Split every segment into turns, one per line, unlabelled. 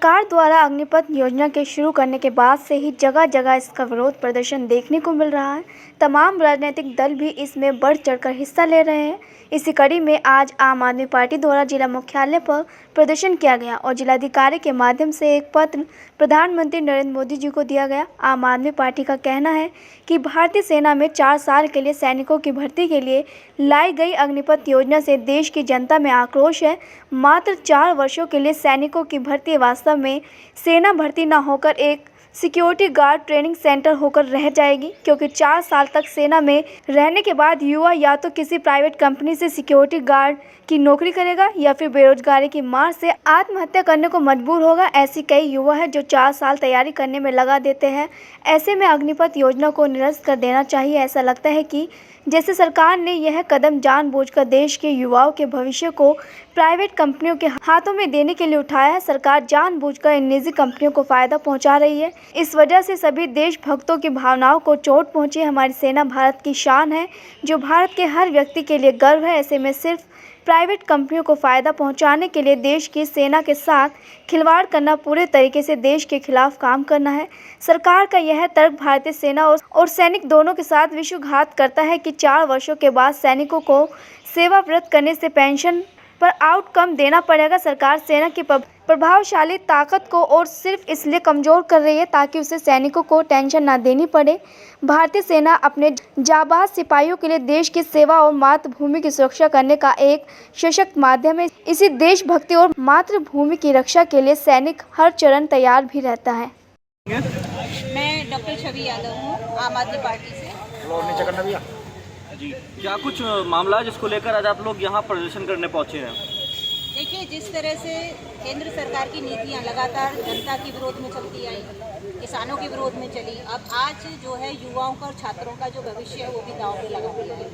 सरकार द्वारा अग्निपथ योजना के शुरू करने के बाद से ही जगह जगह इसका विरोध प्रदर्शन देखने को मिल रहा है। तमाम राजनीतिक दल भी इसमें बढ़ चढ़कर हिस्सा ले रहे हैं। इसी कड़ी में आज आम आदमी पार्टी द्वारा जिला मुख्यालय पर प्रदर्शन किया गया और जिलाधिकारी के माध्यम से एक पत्र प्रधानमंत्री नरेंद्र मोदी जी को दिया गया। आम आदमी पार्टी का कहना है कि भारतीय सेना में 4 साल के लिए सैनिकों की भर्ती के लिए लाई गई अग्निपथ योजना से देश की जनता में आक्रोश है। मात्र 4 वर्षों के लिए सैनिकों की भर्ती वास्तव में सेना भर्ती न होकर एक सिक्योरिटी गार्ड ट्रेनिंग सेंटर होकर रह जाएगी, क्योंकि 4 साल तक सेना में रहने के बाद युवा या तो किसी प्राइवेट कंपनी से सिक्योरिटी गार्ड की नौकरी करेगा या फिर बेरोजगारी की मार से आत्महत्या करने को मजबूर होगा। ऐसी कई युवा हैं जो 4 साल तैयारी करने में लगा देते हैं। ऐसे में अग्निपथ योजना को निरस्त कर देना चाहिए। ऐसा लगता है कि जैसे सरकार ने यह कदम जानबूझकर देश के युवाओं के भविष्य को प्राइवेट कंपनियों के हाथों में देने के लिए उठाया है। सरकार जानबूझकर इन निजी कंपनियों को फायदा पहुंचा रही है। इस वजह से सभी देशभक्तों की भावनाओं को चोट पहुंची है। हमारी सेना भारत की शान है, जो भारत के हर व्यक्ति के लिए गर्व है। ऐसे में सिर्फ प्राइवेट कंपनियों को फायदा पहुंचाने के लिए देश की सेना के साथ खिलवाड़ करना, पूरे तरीके से देश के खिलाफ काम करना है। सरकार का यह तर्क भारतीय सेना और सैनिक दोनों के साथ विश्वासघात करता है कि 4 वर्षों के बाद सैनिकों को सेवानिवृत्त करने से पेंशन पर आउटकम देना पड़ेगा। सरकार सेना की प्रभावशाली ताकत को और सिर्फ इसलिए कमज़ोर कर रही है ताकि उसे सैनिकों को टेंशन ना देनी पड़े। भारतीय सेना अपने जाबाज सिपाहियों के लिए देश की सेवा और मातृभूमि की सुरक्षा करने का एक सशक्त माध्यम है। इसी देशभक्ति और मातृभूमि की रक्षा के लिए सैनिक हर चरण तैयार भी रहता है।
मैं डॉक्टर छवि यादव हूँ, आम आदमी पार्टी से।
जी, क्या कुछ मामला है जिसको लेकर आज आप लोग यहाँ प्रदर्शन करने पहुँचे हैं?
देखिए, जिस तरह से केंद्र सरकार की नीतियाँ लगातार जनता के विरोध में चलती आई, किसानों के विरोध में चली, अब आज जो है युवाओं का और छात्रों का जो भविष्य है वो भी दांव पे लगा दिया है।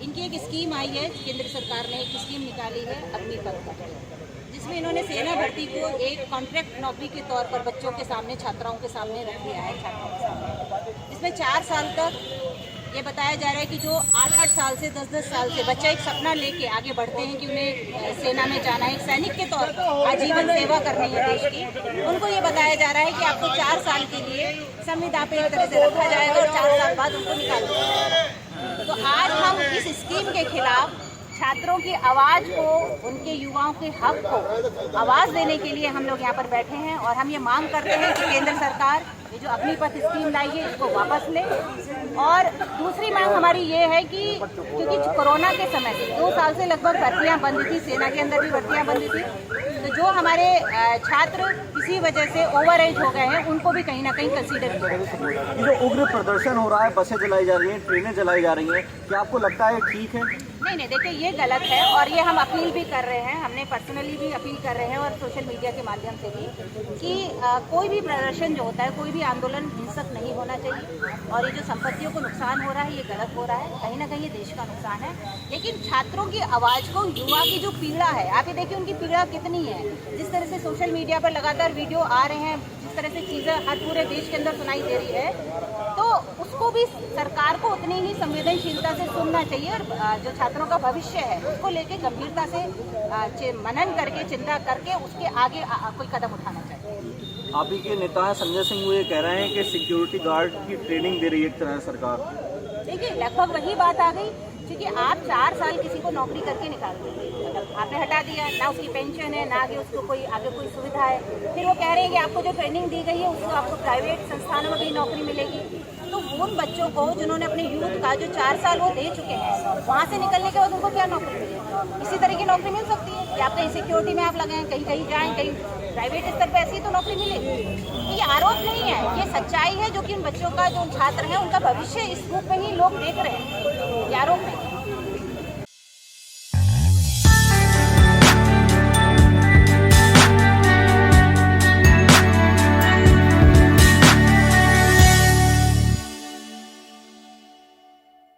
इनकी एक स्कीम आई है, केंद्र सरकार ने एक स्कीम निकाली है अग्निपथ, जिसमें इन्होंने सेना भर्ती को एक कॉन्ट्रैक्ट नौकरी के तौर पर बच्चों के सामने, छात्राओं के सामने रख दिया है, छात्रों के सामने। इसमें 4 साल तक ये बताया जा रहा है कि जो 8-8 साल से 10-10 साल से बच्चा एक सपना लेके आगे बढ़ते हैं कि उन्हें सेना में जाना है, एक सैनिक के तौर पर आजीवन सेवा करनी है देश की, उनको ये बताया जा रहा है कि आपको 4 साल के लिए संविदा पे एक तरह से रखा जाएगा और 4 साल बाद उनको निकाल दिया जाएगा। तो आज हम इस स्कीम के खिलाफ छात्रों की आवाज़ को, उनके युवाओं के हक को आवाज़ देने के लिए हम लोग यहाँ पर बैठे हैं और हम ये मांग करते हैं कि केंद्र सरकार ये जो अग्निपथ स्कीम लाई है इसको वापस ले। और दूसरी मांग हमारी ये है कि क्योंकि कोरोना के समय से 2 साल से लगभग भर्तियाँ बंद थी, सेना के अंदर भी भर्तियाँ बंद थी, तो जो हमारे छात्र किसी वजह से ओवर एज हो गए हैं उनको भी कहीं ना कहीं कंसीडर किया।
ये जो उग्र प्रदर्शन हो रहा है, बसें जलाई जा रही हैं, ट्रेनें जलाई जा रही हैं, क्या आपको लगता है ठीक है?
नहीं, देखिए ये गलत है और ये हम अपील भी कर रहे हैं, हमने पर्सनली भी अपील कर रहे हैं और सोशल मीडिया के माध्यम से भी कि कोई भी प्रदर्शन जो होता है, कोई भी आंदोलन हिंसक नहीं होना चाहिए। और ये जो संपत्तियों को नुकसान हो रहा है ये गलत हो रहा है, कहीं ना कहीं ये देश का नुकसान है। लेकिन छात्रों की आवाज़ को, युवा की जो पीड़ा है, आप ये देखिए उनकी पीड़ा कितनी है। जिस तरह से सोशल मीडिया पर लगातार वीडियो आ रहे हैं, जिस तरह से चीज़ें हर पूरे देश के अंदर सुनाई दे रही है, तो उसको भी सरकार को उतनी ही संवेदनशीलता से सुनना चाहिए और जो छात्रों का भविष्य है उसको लेके गंभीरता से मनन करके, चिंता करके उसके आगे कोई कदम उठाना चाहिए।
आप ही के नेता संजय सिंह वो ये कह रहे हैं कि सिक्योरिटी गार्ड की ट्रेनिंग दे रही है एक तरह सरकार।
देखिए, लगभग वही बात आ गई, क्योंकि आप 4 साल किसी को नौकरी करके निकाल देंगे, मतलब आपने हटा दिया, ना उसकी पेंशन है, ना आगे उसको कोई आगे कोई सुविधा है। फिर वो कह रहे हैं कि आपको जो ट्रेनिंग दी गई है उसको आपको प्राइवेट संस्थानों में भी नौकरी मिलेगी। तो उन बच्चों को जिन्होंने अपने यूथ का जो 4 साल वो दे चुके हैं, वहाँ से निकलने के बाद उनको क्या नौकरी मिलेगी? इसी तरह की नौकरी मिल सकती है कि आप कहीं सिक्योरिटी में आप लगाएं, कहीं कहीं जाएँ, कहीं प्राइवेट स्तर पर ऐसी तो नौकरी मिलेगी। ये आरोप नहीं है, ये सच्चाई है जो कि उन बच्चों का, जो छात्र हैं उनका भविष्य इस रूप में ही लोग देख रहे हैं, ये आरोप नहीं।